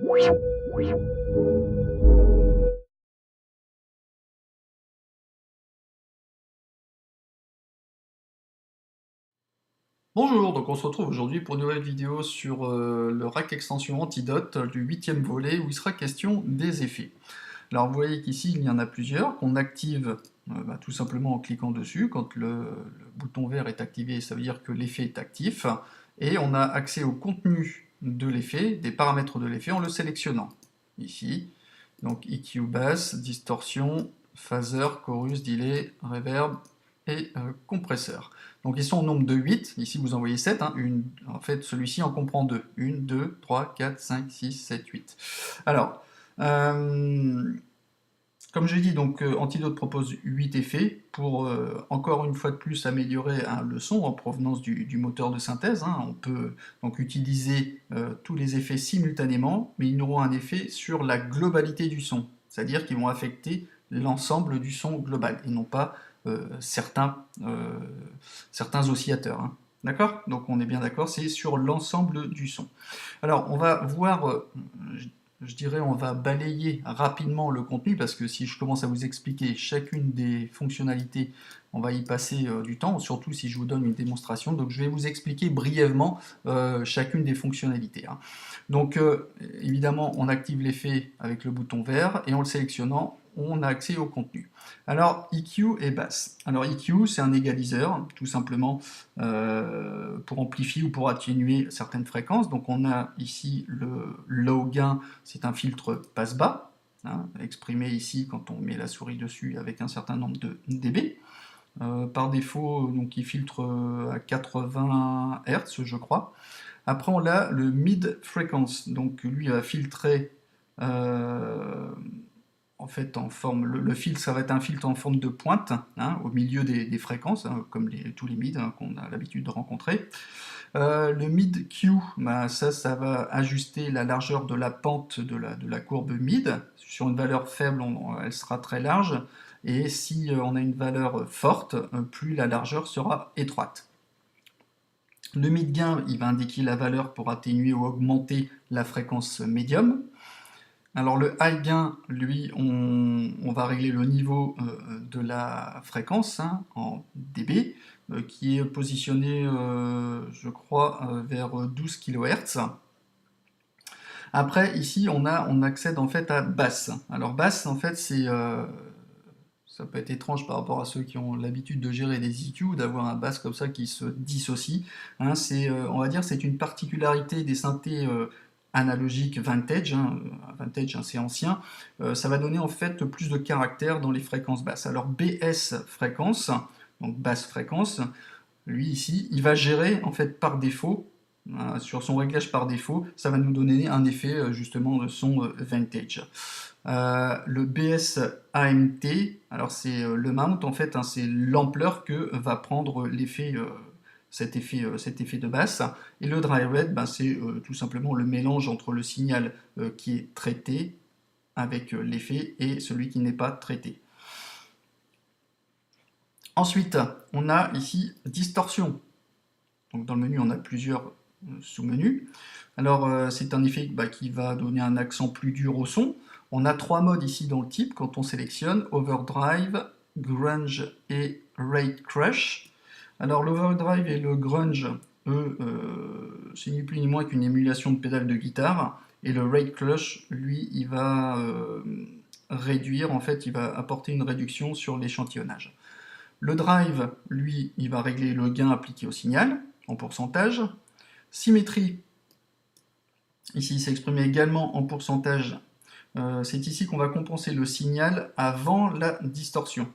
Bonjour, donc on se retrouve aujourd'hui pour une nouvelle vidéo sur le rack extension Antidote du 8e volet où il sera question des effets. Alors vous voyez qu'ici il y en a plusieurs qu'on active tout simplement en cliquant dessus. Quand le bouton vert est activé, ça veut dire que l'effet est actif. Et on a accès au contenu de l'effet, des paramètres de l'effet en le sélectionnant. Ici, donc EQ basse, distorsion, phaser, chorus, delay, reverb et compresseur. Donc ils sont au nombre de 8, ici vous en voyez 7, hein. En fait celui-ci en comprend 2. 1, 2, 3, 4, 5, 6, 7, 8. Alors, comme je l'ai dit, donc Antidote propose 8 effets pour encore une fois de plus améliorer le son en provenance du moteur de synthèse. Hein. On peut donc utiliser tous les effets simultanément, mais ils n'auront un effet sur la globalité du son, c'est-à-dire qu'ils vont affecter l'ensemble du son global et non pas certains oscillateurs. Hein. D'accord? Donc on est bien d'accord, c'est sur l'ensemble du son. Alors on va voir, je dirais, on va balayer rapidement le contenu parce que si je commence à vous expliquer chacune des fonctionnalités, on va y passer du temps, surtout si je vous donne une démonstration. Donc je vais vous expliquer brièvement chacune des fonctionnalités. Hein. Donc évidemment, on active l'effet avec le bouton vert et en le sélectionnant, on a accès au contenu. Alors EQ et basse. Alors EQ, c'est un égaliseur, tout simplement pour amplifier ou pour atténuer certaines fréquences. Donc on a ici le low gain, c'est un filtre passe-bas, hein, exprimé ici quand on met la souris dessus avec un certain nombre de dB. Par défaut, donc il filtre à 80 Hz, je crois. Après, on a le mid frequency, donc lui va filtrer en fait en forme, le filtre, ça va être un filtre en forme de pointe, hein, au milieu des fréquences, hein, comme tous les mids hein, qu'on a l'habitude de rencontrer. Le mid Q, ça va ajuster la largeur de la pente de la courbe mid. Sur une valeur faible, elle sera très large, et si on a une valeur forte, plus la largeur sera étroite. Le mid gain, il va indiquer la valeur pour atténuer ou augmenter la fréquence médium. Alors le high gain, lui, on va régler le niveau de la fréquence hein, en dB, qui est positionné, je crois, vers 12 kHz. Après, ici, on accède en fait à basse. Alors basse, en fait, ça peut être étrange par rapport à ceux qui ont l'habitude de gérer des EQ, d'avoir un basse comme ça qui se dissocie. Hein, on va dire, c'est une particularité des synthés analogiques vintage. Hein, vintage, hein, c'est ancien. Ça va donner en fait plus de caractères dans les fréquences basses. Alors BS fréquence, donc basse fréquence, lui ici, il va gérer en fait par défaut. Sur son réglage par défaut, ça va nous donner un effet justement de son vintage. Le BS AMT, alors c'est le mount en fait, hein, c'est l'ampleur que va prendre l'effet, cet effet de basse. Et le dry red, c'est tout simplement le mélange entre le signal qui est traité avec l'effet et celui qui n'est pas traité. Ensuite, on a ici distorsion. Donc dans le menu, on a plusieurs sous-menus. Alors c'est un effet qui va donner un accent plus dur au son. On a 3 modes ici dans le type quand on sélectionne overdrive, grunge et rate crush. Alors l'overdrive et le grunge, eux, c'est ni plus ni moins qu'une émulation de pédale de guitare. Et le rate crush, lui, il va réduire, en fait, il va apporter une réduction sur l'échantillonnage. Le drive, lui, il va régler le gain appliqué au signal en pourcentage. Symétrie, ici c'est exprimé également en pourcentage. C'est ici qu'on va compenser le signal avant la distorsion.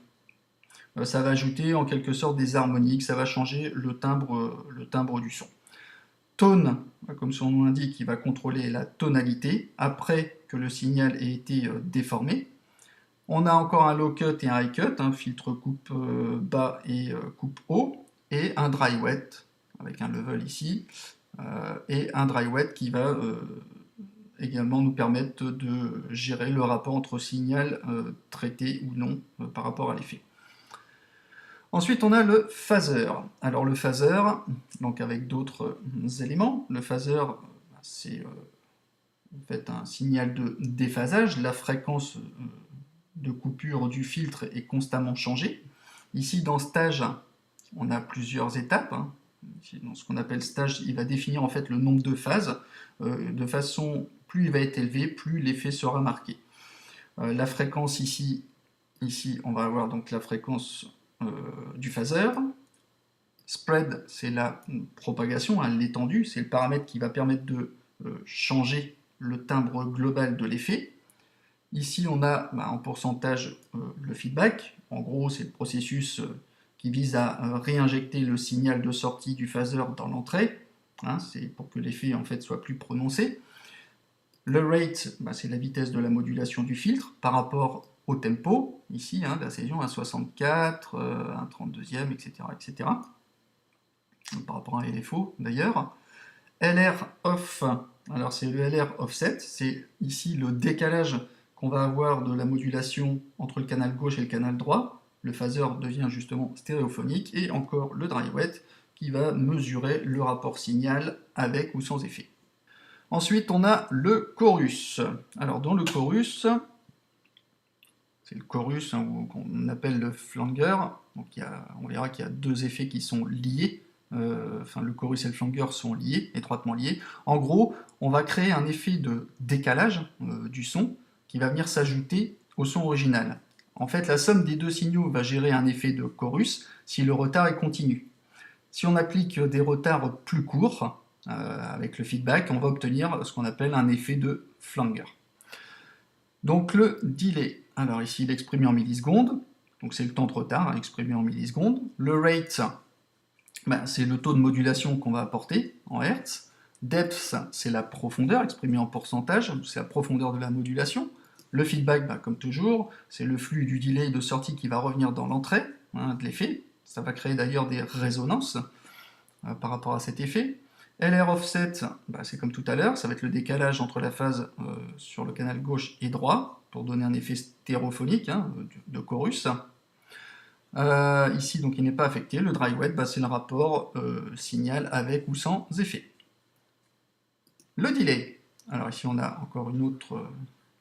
Ça va ajouter en quelque sorte des harmoniques, ça va changer le timbre du son. Tone, comme son nom l'indique, il va contrôler la tonalité après que le signal ait été déformé. On a encore un low cut et un high cut, un filtre coupe bas et coupe haut, et un dry wet, avec un level ici, et un dry wet qui va également nous permettre de gérer le rapport entre signal traité ou non par rapport à l'effet. Ensuite, on a le phaser. Alors le phaser, donc avec d'autres éléments, le phaser, c'est vous faites un signal de déphasage, la fréquence de coupure du filtre est constamment changée. Ici, dans stage, on a plusieurs étapes. Dans ce qu'on appelle stage, il va définir en fait le nombre de phases. De façon, plus il va être élevé, plus l'effet sera marqué. La fréquence ici, on va avoir donc la fréquence du phaseur. Spread, c'est la propagation, l'étendue, c'est le paramètre qui va permettre de changer le timbre global de l'effet. Ici, on a en pourcentage le feedback. En gros, c'est le processus qui vise à réinjecter le signal de sortie du phaseur dans l'entrée. C'est pour que l'effet en fait soit plus prononcé. Le rate, c'est la vitesse de la modulation du filtre par rapport au tempo, ici, la saison à 64, un 32e, etc., etc. Par rapport à un LFO d'ailleurs. LR off, alors c'est le LR offset, c'est ici le décalage qu'on va avoir de la modulation entre le canal gauche et le canal droit. Le phaseur devient justement stéréophonique, et encore le dry wet qui va mesurer le rapport signal avec ou sans effet. Ensuite, on a le chorus. Alors dans le chorus, c'est le chorus qu'on appelle le flanger. Donc on verra qu'il y a deux effets qui sont liés. Le chorus et le flanger sont liés, étroitement liés. En gros, on va créer un effet de décalage du son qui va venir s'ajouter au son original. En fait, la somme des deux signaux va gérer un effet de chorus si le retard est continu. Si on applique des retards plus courts, avec le feedback, on va obtenir ce qu'on appelle un effet de flanger. Donc le delay, alors ici il est exprimé en millisecondes, donc c'est le temps de retard exprimé en millisecondes. Le rate, c'est le taux de modulation qu'on va apporter en Hertz. Depth, c'est la profondeur exprimée en pourcentage, c'est la profondeur de la modulation. Le feedback, comme toujours, c'est le flux du delay de sortie qui va revenir dans l'entrée de l'effet. Ça va créer d'ailleurs des résonances par rapport à cet effet. LR offset, c'est comme tout à l'heure, ça va être le décalage entre la phase sur le canal gauche et droit, pour donner un effet stéréophonique de chorus. Ici, donc, il n'est pas affecté. Le dry wet, c'est le rapport signal avec ou sans effet. Le delay. Alors ici, on a encore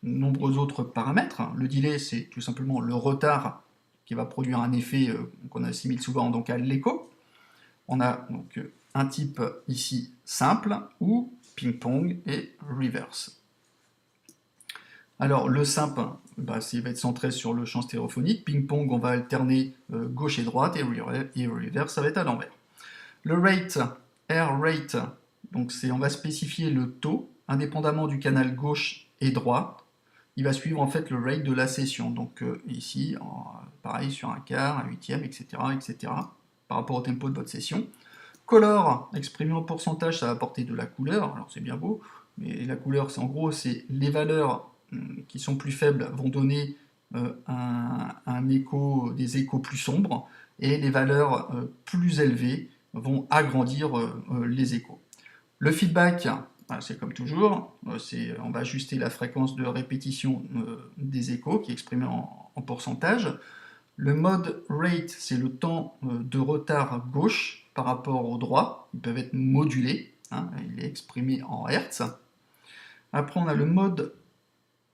nombreux autres paramètres. Le delay, c'est tout simplement le retard qui va produire un effet qu'on assimile souvent donc à l'écho. On a donc un type ici simple, ou ping-pong et reverse. Alors le simple, il va être centré sur le champ stéréophonique. Ping-pong, on va alterner gauche et droite, et reverse, ça va être à l'envers. Le rate, R rate, donc on va spécifier le taux, indépendamment du canal gauche et droit. Il va suivre en fait le rate de la session. Donc ici, pareil sur un quart, un huitième, etc., etc., par rapport au tempo de votre session. Color, exprimé en pourcentage, ça va apporter de la couleur, alors c'est bien beau, mais la couleur, en gros, c'est les valeurs qui sont plus faibles vont donner des échos plus sombres, et les valeurs plus élevées vont agrandir les échos. Le feedback, c'est comme toujours, on va ajuster la fréquence de répétition des échos, qui est exprimé en pourcentage. Le mode rate, c'est le temps de retard gauche par rapport au droit. Ils peuvent être modulés, il est exprimé en Hertz. Après, on a le mode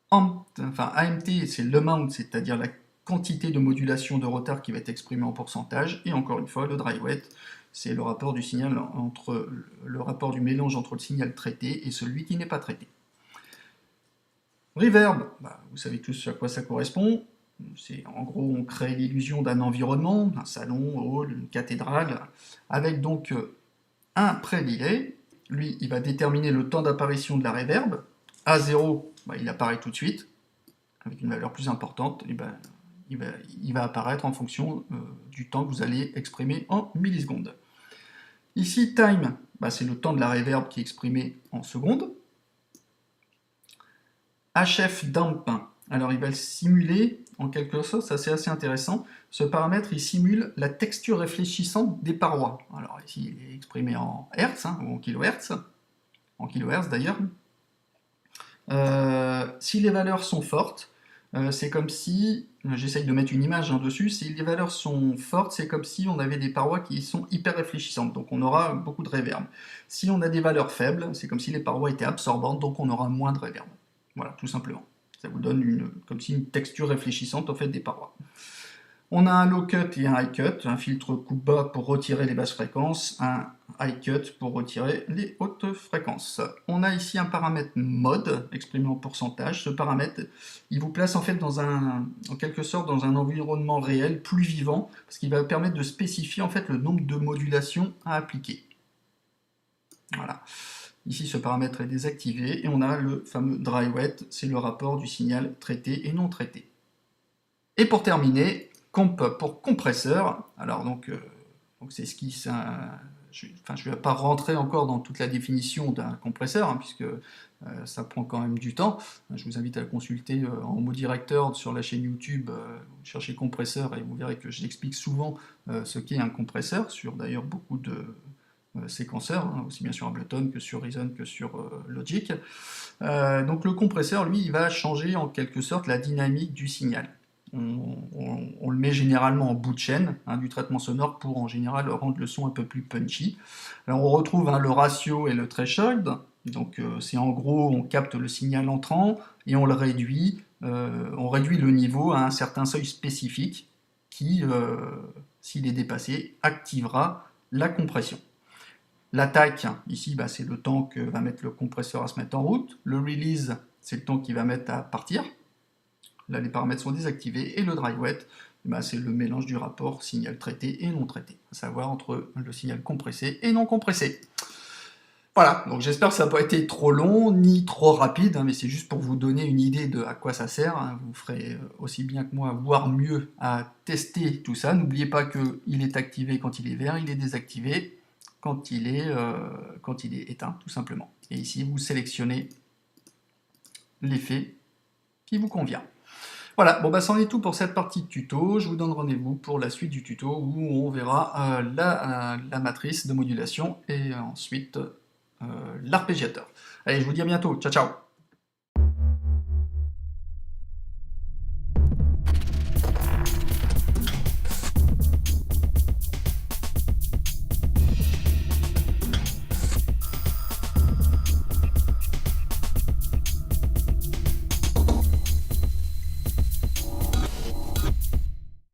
AMT, c'est l'amount, c'est-à-dire la quantité de modulation de retard qui va être exprimée en pourcentage. Et encore une fois, le dry wet, c'est le rapport du mélange entre le signal traité et celui qui n'est pas traité. Reverb, vous savez tous à quoi ça correspond. En gros, on crée l'illusion d'un environnement, un salon, hall, une cathédrale, avec donc un pré-delay. Lui, il va déterminer le temps d'apparition de la reverb. À 0, il apparaît tout de suite. Avec une valeur plus importante, il va apparaître en fonction du temps que vous allez exprimer en millisecondes. Ici, time, c'est le temps de la reverb qui est exprimé en secondes. HF damp, alors il va le simuler en quelque sorte, ça c'est assez intéressant. Ce paramètre, il simule la texture réfléchissante des parois. Alors ici, il est exprimé en Hertz, ou en kilohertz d'ailleurs. Si les valeurs sont fortes, c'est comme si, j'essaye de mettre une image dessus, si les valeurs sont fortes, c'est comme si on avait des parois qui sont hyper réfléchissantes, donc on aura beaucoup de reverb. Si on a des valeurs faibles, c'est comme si les parois étaient absorbantes, donc on aura moins de reverb. Voilà, tout simplement. Ça vous donne comme si une texture réfléchissante en fait des parois. On a un low cut et un high cut, un filtre coupe-bas pour retirer les basses fréquences, un high cut pour retirer les hautes fréquences. On a ici un paramètre mode, exprimé en pourcentage. Ce paramètre, il vous place en fait en quelque sorte dans un environnement réel, plus vivant, parce qu'il va permettre de spécifier en fait le nombre de modulations à appliquer. Voilà. Ici, ce paramètre est désactivé, et on a le fameux dry wet, c'est le rapport du signal traité et non traité. Et pour terminer, comp pour compresseur. Alors donc c'est ce qui... je ne vais pas rentrer encore dans toute la définition d'un compresseur, hein, puisque ça prend quand même du temps. Je vous invite à consulter en mot directeur sur la chaîne YouTube, vous cherchez compresseur et vous verrez que j'explique souvent ce qu'est un compresseur, sur d'ailleurs beaucoup de séquenceurs, hein, aussi bien sur Ableton que sur Reason que sur Logic. Donc le compresseur, lui, il va changer en quelque sorte la dynamique du signal. On le met généralement en bout de chaîne, hein, du traitement sonore, pour en général rendre le son un peu plus punchy. Alors on retrouve le ratio et le threshold, donc c'est en gros on capte le signal entrant et on le réduit, on réduit le niveau à un certain seuil spécifique qui, s'il est dépassé, activera la compression. L'attaque, ici, c'est le temps que va mettre le compresseur à se mettre en route. Le release, c'est le temps qu'il va mettre à partir. Là, les paramètres sont désactivés. Et le dry wet, c'est le mélange du rapport signal traité et non traité, à savoir entre le signal compressé et non compressé. Voilà, donc j'espère que ça n'a pas été trop long ni trop rapide, hein, mais c'est juste pour vous donner une idée de à quoi ça sert. Hein. Vous ferez aussi bien que moi, voire mieux, à tester tout ça. N'oubliez pas qu'il est activé quand il est vert, il est désactivé quand il est éteint, tout simplement. Et ici, vous sélectionnez l'effet qui vous convient. Voilà, bon c'en est tout pour cette partie de tuto. Je vous donne rendez-vous pour la suite du tuto où on verra la matrice de modulation et ensuite l'arpégiateur. Allez, je vous dis à bientôt. Ciao, ciao!